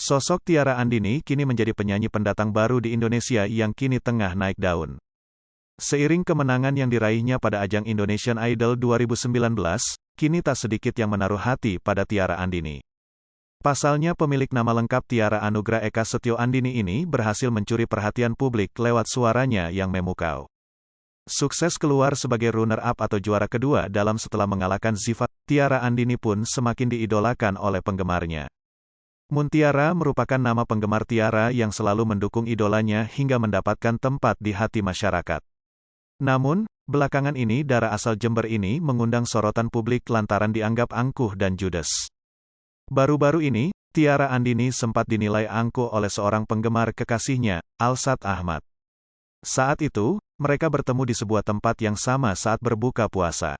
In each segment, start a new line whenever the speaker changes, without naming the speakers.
Sosok Tiara Andini kini menjadi penyanyi pendatang baru di Indonesia yang kini tengah naik daun. Seiring kemenangan yang diraihnya pada ajang Indonesian Idol 2019, kini tak sedikit yang menaruh hati pada Tiara Andini. Pasalnya pemilik nama lengkap Tiara Anugrah Eka Setio Andini ini berhasil mencuri perhatian publik lewat suaranya yang memukau. Sukses keluar sebagai runner-up atau juara kedua dalam setelah mengalahkan Ziva, Tiara Andini pun semakin diidolakan oleh penggemarnya. Muntiara merupakan nama penggemar Tiara yang selalu mendukung idolanya hingga mendapatkan tempat di hati masyarakat. Namun, belakangan ini Dara asal Jember ini mengundang sorotan publik lantaran dianggap angkuh dan judes. Baru-baru ini, Tiara Andini sempat dinilai angkuh oleh seorang penggemar kekasihnya, Alsat Ahmad. Saat itu, mereka bertemu di sebuah tempat yang sama saat berbuka puasa.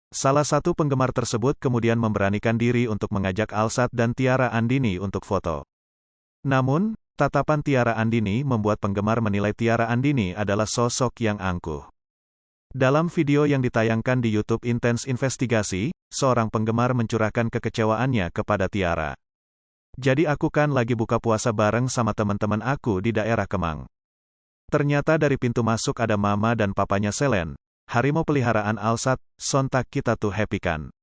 Salah satu penggemar tersebut kemudian memberanikan diri untuk mengajak Alsat dan Tiara Andini untuk foto. Namun, tatapan Tiara Andini membuat penggemar menilai Tiara Andini adalah sosok yang angkuh. Dalam video yang ditayangkan di YouTube Intense Investigasi, seorang penggemar mencurahkan kekecewaannya kepada Tiara. Jadi aku kan lagi buka puasa bareng sama teman-teman aku di daerah Kemang. Ternyata dari pintu masuk ada mama dan papanya Selen, harimau peliharaan Alsat, sontak kita tuh happy kan.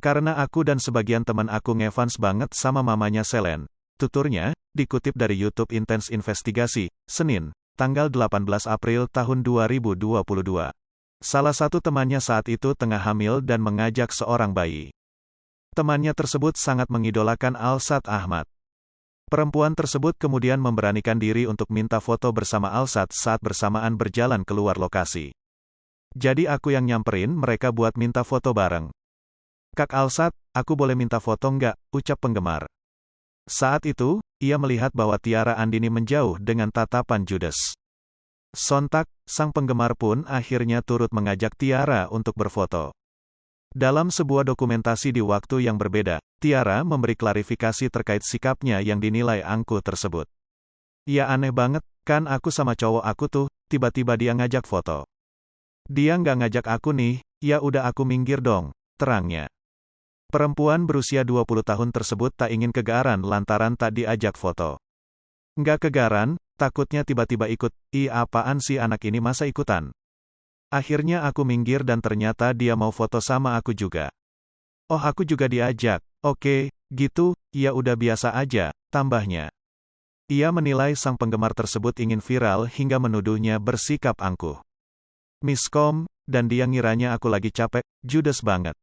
Karena aku dan sebagian teman aku ngefans banget sama mamanya Selen, tuturnya, dikutip dari YouTube Intense Investigasi, Senin, tanggal 18 April tahun 2022. Salah satu temannya saat itu tengah hamil dan mengajak seorang bayi. Temannya tersebut sangat mengidolakan Alsat Ahmad. Perempuan tersebut kemudian memberanikan diri untuk minta foto bersama Alsat saat bersamaan berjalan keluar lokasi. Jadi aku yang nyamperin mereka buat minta foto bareng. Kak Alsat, aku boleh minta foto nggak? Ucap penggemar. Saat itu, ia melihat bahwa Tiara Andini menjauh dengan tatapan judes. Sontak, sang penggemar pun akhirnya turut mengajak Tiara untuk berfoto. Dalam sebuah dokumentasi di waktu yang berbeda, Tiara memberi klarifikasi terkait sikapnya yang dinilai angkuh tersebut. Ya aneh banget, kan aku sama cowok aku tuh, tiba-tiba dia ngajak foto. Dia nggak ngajak aku nih, ya udah aku minggir dong, terangnya. Perempuan berusia 20 tahun tersebut tak ingin kegaran lantaran tak diajak foto. Nggak kegaran, takutnya tiba-tiba ikut, apaan sih anak ini masa ikutan? Akhirnya aku minggir dan ternyata dia mau foto sama aku juga. Oh aku juga diajak, oke, gitu, ya udah biasa aja, tambahnya. Ia menilai sang penggemar tersebut ingin viral hingga menuduhnya bersikap angkuh. Miskom, dan dia ngiranya aku lagi capek, judes banget.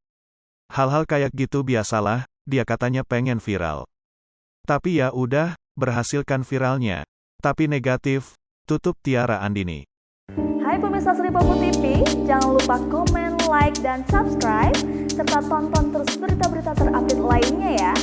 Hal-hal kayak gitu biasalah, dia katanya pengen viral. Tapi ya udah, berhasilkan viralnya. Tapi negatif, tutup Tiara Andini.
Hai pemirsa Sri Popo TV, jangan lupa komen, like, dan subscribe, serta tonton terus berita-berita terupdate lainnya ya.